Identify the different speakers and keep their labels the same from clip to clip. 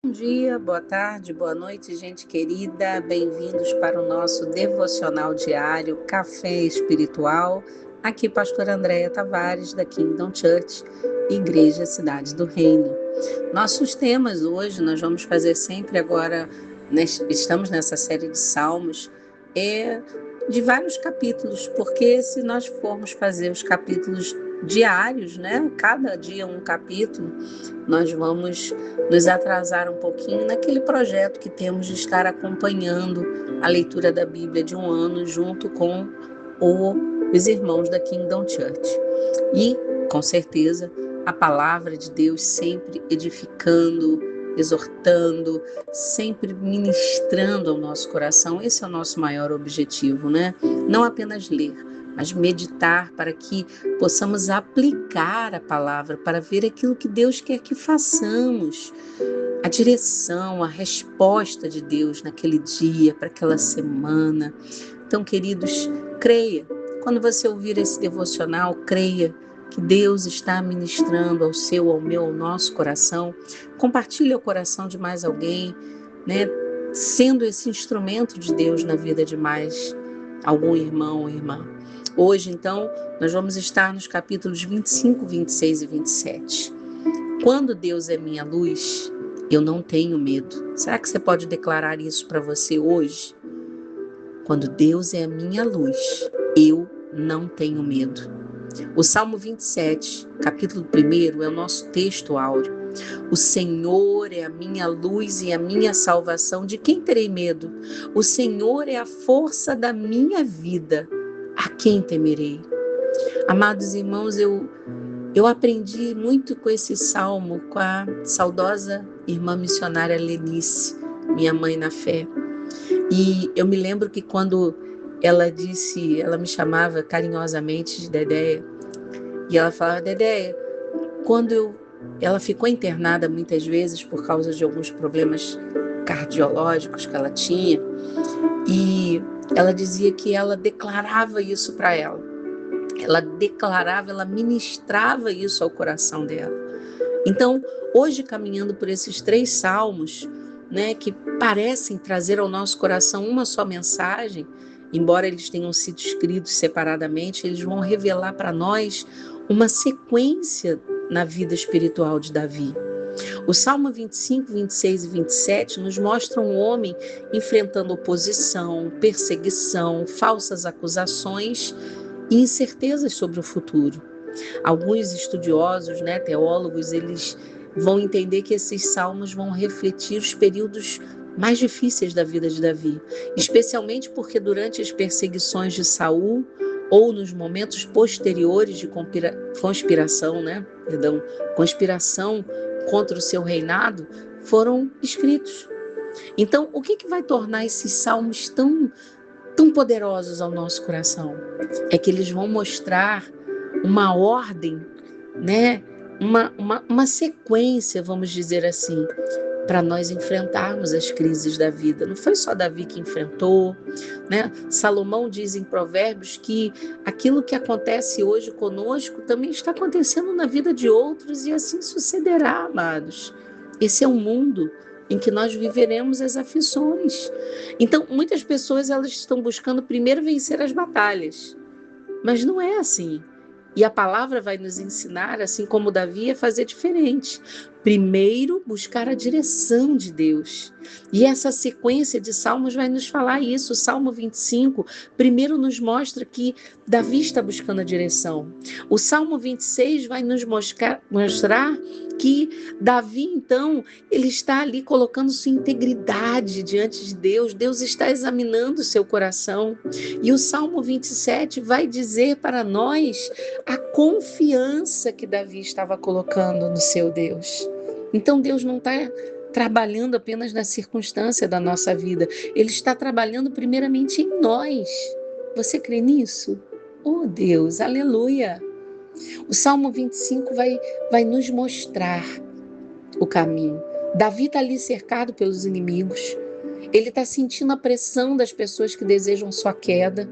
Speaker 1: Bom dia, boa tarde, boa noite, gente querida. Bem-vindos para o nosso devocional diário Café Espiritual. Aqui, pastora Andréia Tavares, da Kingdom Church, Igreja Cidade do Reino. Nossos temas hoje, nós vamos fazer sempre agora, estamos nessa série de salmos, de vários capítulos, porque se nós formos fazer os capítulos diários, né, cada dia um capítulo, nós vamos nos atrasar um pouquinho naquele projeto que temos de estar acompanhando a leitura da Bíblia de um ano junto com os irmãos da Kingdom Church. E, com certeza, a palavra de Deus sempre edificando, exortando, sempre ministrando ao nosso coração. Esse é o nosso maior objetivo, né? Não apenas ler, mas meditar para que possamos aplicar a palavra, para ver aquilo que Deus quer que façamos, a direção, a resposta de Deus naquele dia, para aquela semana. Então, queridos, creia. Quando você ouvir esse devocional, creia que Deus está ministrando ao seu, ao meu, ao nosso coração. Compartilhe o coração de mais alguém, né? Sendo esse instrumento de Deus na vida de mais algum irmão ou irmã. Hoje, então, nós vamos estar nos capítulos 25, 26 e 27. Quando Deus é minha luz, eu não tenho medo. Será que você pode declarar isso para você hoje? Quando Deus é a minha luz, eu não tenho medo. O Salmo 27, capítulo 1, é o nosso texto áureo. O Senhor é a minha luz e a minha salvação. De quem terei medo? O Senhor é a força da minha vida. A quem temerei? Amados irmãos, eu aprendi muito com esse salmo, com a saudosa irmã missionária Lenice, minha mãe na fé. E eu me lembro que quando ela me chamava carinhosamente de Dedéia, e ela falava, Dedéia, ela ficou internada muitas vezes por causa de alguns problemas cardiológicos que ela tinha, e ela dizia que ela declarava isso para ela. Ela declarava, ela ministrava isso ao coração dela. Então, hoje, caminhando por esses 3 salmos, né, que parecem trazer ao nosso coração uma só mensagem, embora eles tenham sido escritos separadamente, eles vão revelar para nós uma sequência na vida espiritual de Davi. O Salmo 25, 26 e 27 nos mostram um homem enfrentando oposição, perseguição, falsas acusações e incertezas sobre o futuro. Alguns estudiosos, né, teólogos, eles vão entender que esses salmos vão refletir os períodos mais difíceis da vida de Davi, especialmente porque durante as perseguições de Saul ou nos momentos posteriores de conspiração contra o seu reinado, foram escritos. Então, o que vai tornar esses salmos tão poderosos ao nosso coração? É que eles vão mostrar uma ordem, né? Uma sequência, vamos dizer assim, para nós enfrentarmos as crises da vida. Não foi só Davi que enfrentou, né? Salomão diz em Provérbios que aquilo que acontece hoje conosco também está acontecendo na vida de outros e assim sucederá, amados. Esse é um mundo em que nós viveremos as aflições. Então, muitas pessoas elas estão buscando primeiro vencer as batalhas, mas não é assim. E a palavra vai nos ensinar, assim como Davi, a fazer diferente. Primeiro, buscar a direção de Deus. E essa sequência de salmos vai nos falar isso. O Salmo 25, primeiro nos mostra que Davi está buscando a direção. O Salmo 26 vai nos mostrar que Davi, então, ele está ali colocando sua integridade diante de Deus. Deus está examinando o seu coração. E o Salmo 27 vai dizer para nós a confiança que Davi estava colocando no seu Deus. Então Deus não está trabalhando apenas na circunstância da nossa vida, Ele está trabalhando primeiramente em nós. Você crê nisso? Oh Deus, aleluia! O Salmo 25 vai nos mostrar o caminho. Davi está ali cercado pelos inimigos. Ele está sentindo a pressão das pessoas que desejam sua queda.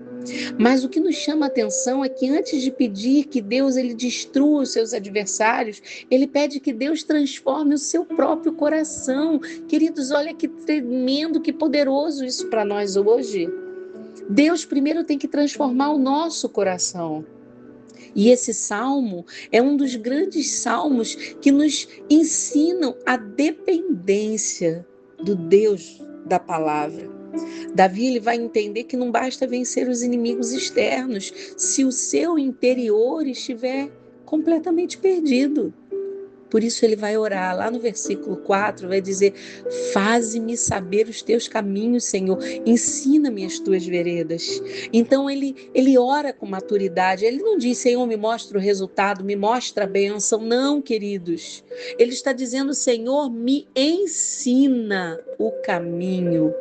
Speaker 1: Mas o que nos chama a atenção é que antes de pedir que Deus ele destrua os seus adversários, ele pede que Deus transforme o seu próprio coração. Queridos, olha que tremendo, que poderoso isso para nós hoje. Deus primeiro tem que transformar o nosso coração. E esse salmo é um dos grandes salmos que nos ensinam a dependência do Deus da palavra. Davi ele vai entender que não basta vencer os inimigos externos se o seu interior estiver completamente perdido. Por isso ele vai orar, lá no versículo 4, vai dizer: faze-me saber os teus caminhos, Senhor, ensina-me as tuas veredas. Então ele ora com maturidade, ele não diz: Senhor, me mostra o resultado, me mostra a bênção. Não, queridos, ele está dizendo: Senhor, me ensina o caminho.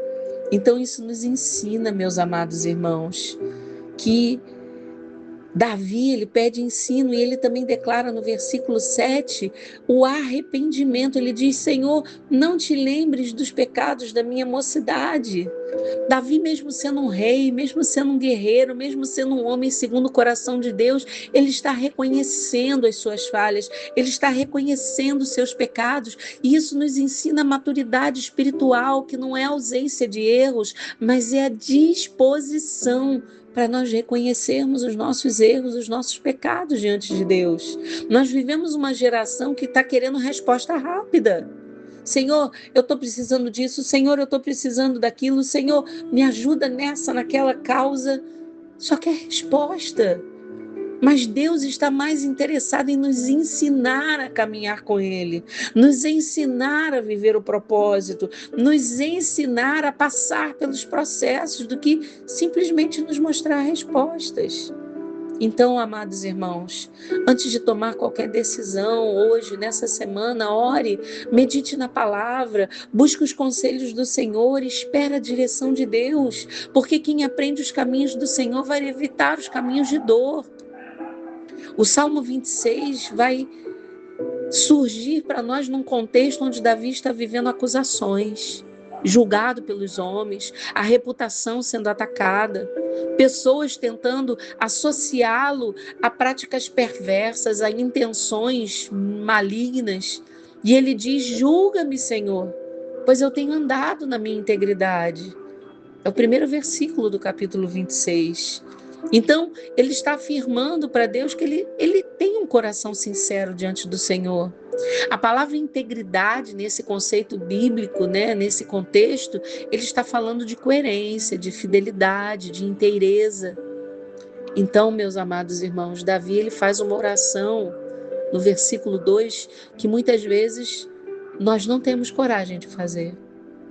Speaker 1: Então isso nos ensina, meus amados irmãos, que Davi, ele pede ensino e ele também declara no versículo 7 o arrependimento. Ele diz: Senhor, não te lembres dos pecados da minha mocidade. Davi, mesmo sendo um rei, mesmo sendo um guerreiro, mesmo sendo um homem segundo o coração de Deus, ele está reconhecendo as suas falhas, ele está reconhecendo os seus pecados, e isso nos ensina a maturidade espiritual, que não é a ausência de erros, mas é a disposição para nós reconhecermos os nossos erros, os nossos pecados diante de Deus. Nós vivemos uma geração que está querendo resposta rápida. Senhor, eu estou precisando disso. Senhor, eu estou precisando daquilo. Senhor, me ajuda nessa, naquela causa. Só quer resposta. Mas Deus está mais interessado em nos ensinar a caminhar com Ele, nos ensinar a viver o propósito, nos ensinar a passar pelos processos do que simplesmente nos mostrar respostas. Então, amados irmãos, antes de tomar qualquer decisão hoje, nessa semana, ore, medite na palavra, busque os conselhos do Senhor, espere a direção de Deus, porque quem aprende os caminhos do Senhor vai evitar os caminhos de dor. O Salmo 26 vai surgir para nós num contexto onde Davi está vivendo acusações, julgado pelos homens, a reputação sendo atacada, pessoas tentando associá-lo a práticas perversas, a intenções malignas. E ele diz: julga-me, Senhor, pois eu tenho andado na minha integridade. É o primeiro versículo do capítulo 26. Então, ele está afirmando para Deus que ele tem um coração sincero diante do Senhor. A palavra integridade, nesse conceito bíblico, né, nesse contexto, ele está falando de coerência, de fidelidade, de inteireza. Então, meus amados irmãos, Davi ele faz uma oração no versículo 2 que muitas vezes nós não temos coragem de fazer.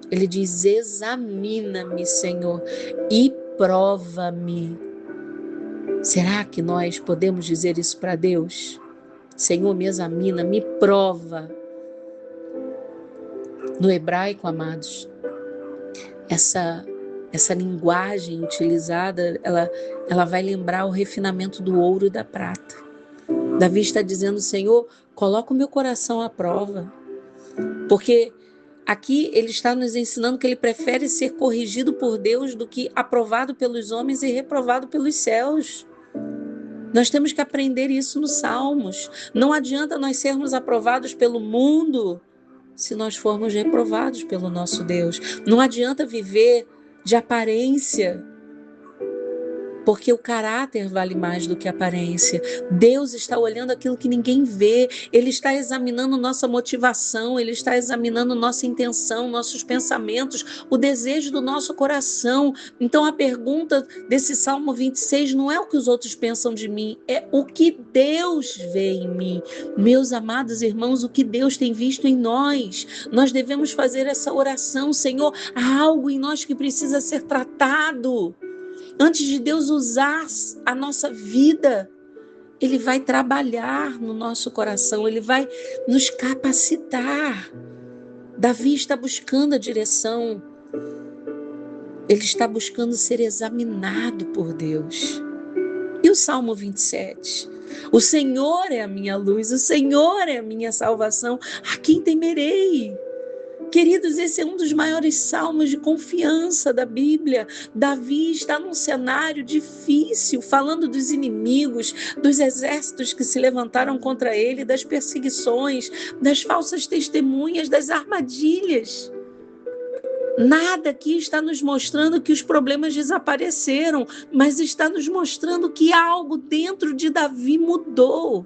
Speaker 1: Ele diz: examina-me, Senhor, e prova-me. Será que nós podemos dizer isso para Deus? Senhor, me examina, me prova. No hebraico, amados, essa linguagem utilizada, ela vai lembrar o refinamento do ouro e da prata. Davi está dizendo: Senhor, coloca o meu coração à prova. Porque aqui ele está nos ensinando que ele prefere ser corrigido por Deus do que aprovado pelos homens e reprovado pelos céus. Nós temos que aprender isso nos Salmos. Não adianta nós sermos aprovados pelo mundo se nós formos reprovados pelo nosso Deus. Não adianta viver de aparência, porque o caráter vale mais do que a aparência. Deus está olhando aquilo que ninguém vê, Ele está examinando nossa motivação, Ele está examinando nossa intenção, nossos pensamentos, o desejo do nosso coração. Então a pergunta desse Salmo 26 não é o que os outros pensam de mim, é o que Deus vê em mim. Meus amados irmãos, o que Deus tem visto em nós. Nós devemos fazer essa oração: Senhor, há algo em nós que precisa ser tratado. Antes de Deus usar a nossa vida, Ele vai trabalhar no nosso coração, Ele vai nos capacitar. Davi está buscando a direção, ele está buscando ser examinado por Deus. E o Salmo 27? O Senhor é a minha luz, o Senhor é a minha salvação, a quem temerei? Queridos, esse é um dos maiores salmos de confiança da Bíblia. Davi está num cenário difícil, falando dos inimigos, dos exércitos que se levantaram contra ele, das perseguições, das falsas testemunhas, das armadilhas. Nada aqui está nos mostrando que os problemas desapareceram, mas está nos mostrando que algo dentro de Davi mudou.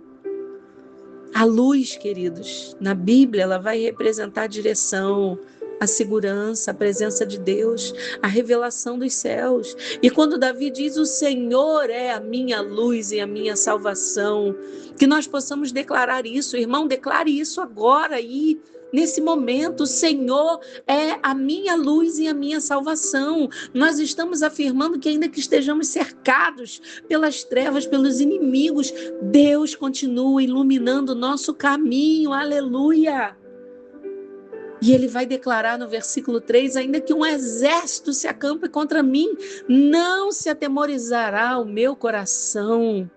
Speaker 1: A luz, queridos, na Bíblia, ela vai representar a direção, a segurança, a presença de Deus, a revelação dos céus. E quando Davi diz, o Senhor é a minha luz e a minha salvação, que nós possamos declarar isso. Irmão, declare isso agora aí. Nesse momento, o Senhor é a minha luz e a minha salvação. Nós estamos afirmando que ainda que estejamos cercados pelas trevas, pelos inimigos, Deus continua iluminando o nosso caminho. Aleluia! E ele vai declarar no versículo 3, ainda que um exército se acampe contra mim, não se atemorizará o meu coração.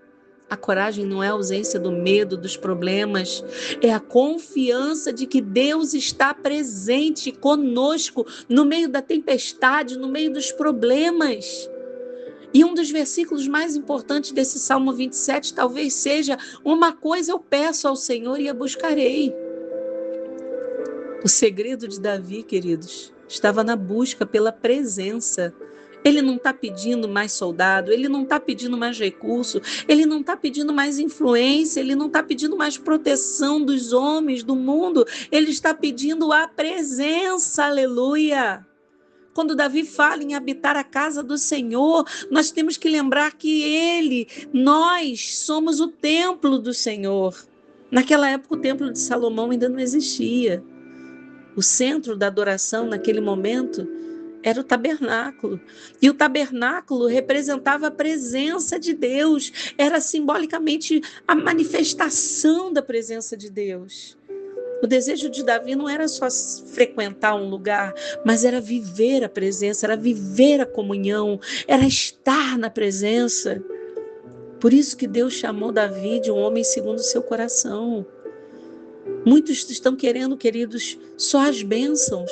Speaker 1: A coragem não é a ausência do medo, dos problemas, é a confiança de que Deus está presente conosco no meio da tempestade, no meio dos problemas. E um dos versículos mais importantes desse Salmo 27 talvez seja: uma coisa eu peço ao Senhor e a buscarei. O segredo de Davi, queridos, estava na busca pela presença. Ele não está pedindo mais soldado, ele não está pedindo mais recurso, ele não está pedindo mais influência, ele não está pedindo mais proteção dos homens, do mundo, ele está pedindo a presença, aleluia. Quando Davi fala em habitar a casa do Senhor, nós temos que lembrar que nós somos o templo do Senhor. Naquela época o templo de Salomão ainda não existia. O centro da adoração naquele momento era o tabernáculo. E o tabernáculo representava a presença de Deus. Era simbolicamente a manifestação da presença de Deus. O desejo de Davi não era só frequentar um lugar, mas era viver a presença, era viver a comunhão, era estar na presença. Por isso que Deus chamou Davi de um homem segundo o seu coração. Muitos estão querendo, queridos, só as bênçãos.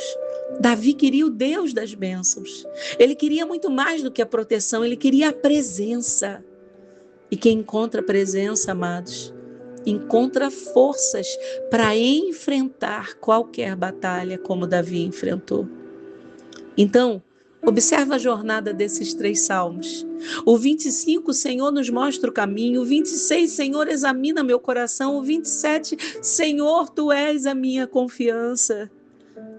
Speaker 1: Davi queria o Deus das bênçãos. Ele queria muito mais do que a proteção, ele queria a presença. E quem encontra presença, amados, encontra forças para enfrentar qualquer batalha como Davi enfrentou. Então, observa a jornada desses 3 salmos. O 25, o Senhor nos mostra o caminho. O 26, Senhor, examina meu coração. O 27, Senhor, Tu és a minha confiança.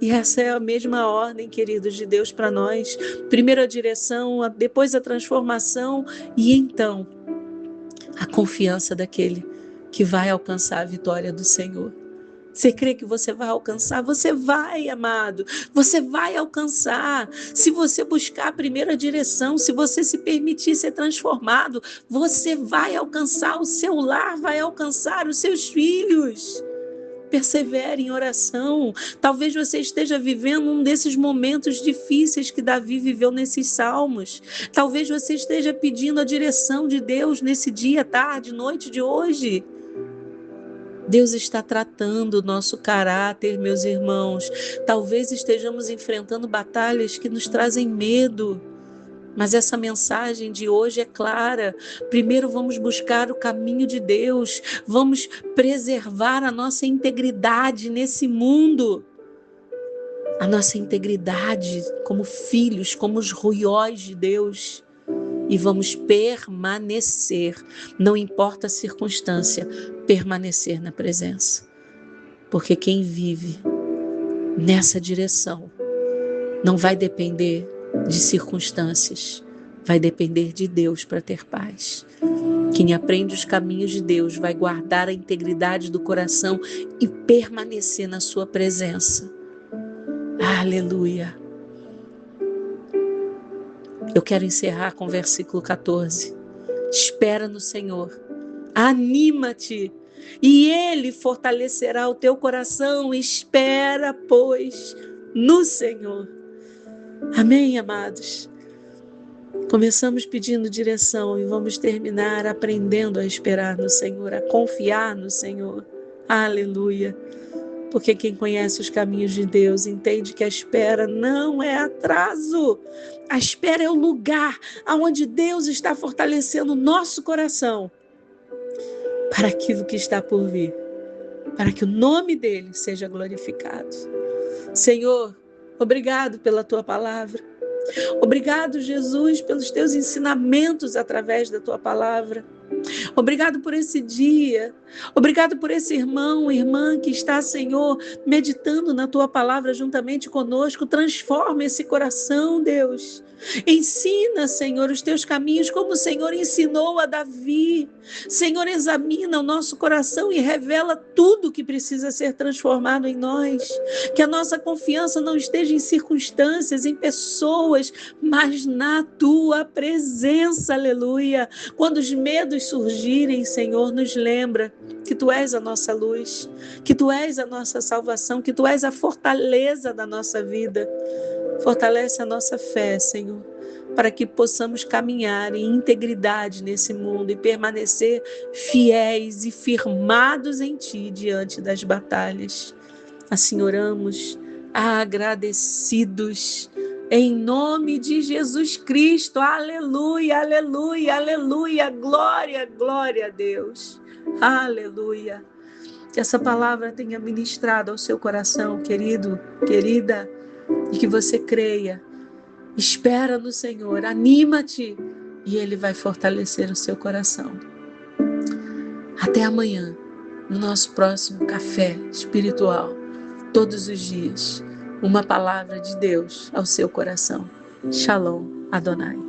Speaker 1: E essa é a mesma ordem, queridos, de Deus para nós. Primeiro a direção, depois a transformação e então a confiança daquele que vai alcançar a vitória do Senhor. Você crê que você vai alcançar? Você vai, amado. Você vai alcançar. Se você buscar a primeira direção, se você se permitir ser transformado, você vai alcançar. O seu lar vai alcançar os seus filhos. Persevere em oração. Talvez você esteja vivendo um desses momentos difíceis que Davi viveu nesses salmos. Talvez você esteja pedindo a direção de Deus nesse dia, tarde, noite de hoje. Deus está tratando o nosso caráter, meus irmãos. Talvez estejamos enfrentando batalhas que nos trazem medo. Mas essa mensagem de hoje é clara. Primeiro vamos buscar o caminho de Deus. Vamos preservar a nossa integridade nesse mundo. A nossa integridade como filhos, como os ruiós de Deus. E vamos permanecer, não importa a circunstância, permanecer na presença. Porque quem vive nessa direção não vai depender de circunstâncias, vai depender de Deus para ter paz. Quem aprende os caminhos de Deus vai guardar a integridade do coração e permanecer na sua presença. Aleluia! Eu quero encerrar com o versículo 14. Espera no Senhor, anima-te, e Ele fortalecerá o teu coração. Espera, pois, no Senhor. Amém, amados? Começamos pedindo direção e vamos terminar aprendendo a esperar no Senhor, a confiar no Senhor. Aleluia! porque quem conhece os caminhos de Deus entende que a espera não é atraso. A espera é o lugar onde Deus está fortalecendo o nosso coração para aquilo que está por vir, para que o nome dele seja glorificado. Senhor, obrigado pela tua palavra. Obrigado, Jesus, pelos teus ensinamentos através da tua palavra. Obrigado por esse dia. Obrigado por esse irmão, irmã que está, Senhor, meditando na tua palavra juntamente conosco. Transforma esse coração, Deus. Ensina, Senhor, os teus caminhos como o Senhor ensinou a Davi. Senhor, examina o nosso coração e revela tudo que precisa ser transformado em nós. Que a nossa confiança não esteja em circunstâncias, em pessoas, mas na tua presença, aleluia. Quando os medos surgirem, Senhor, nos lembra que tu és a nossa luz, que tu és a nossa salvação, que tu és a fortaleza da nossa vida. Fortalece a nossa fé, Senhor, para que possamos caminhar em integridade nesse mundo e permanecer fiéis e firmados em Ti diante das batalhas. Assim oramos, agradecidos, em nome de Jesus Cristo. Aleluia, aleluia, aleluia, glória, glória a Deus. Aleluia. Que essa palavra tenha ministrado ao seu coração, querido, querida, e que você creia. Espera no Senhor, anima-te e Ele vai fortalecer o seu coração. Até amanhã, no nosso próximo café espiritual. Todos os dias, uma palavra de Deus ao seu coração. Shalom, Adonai.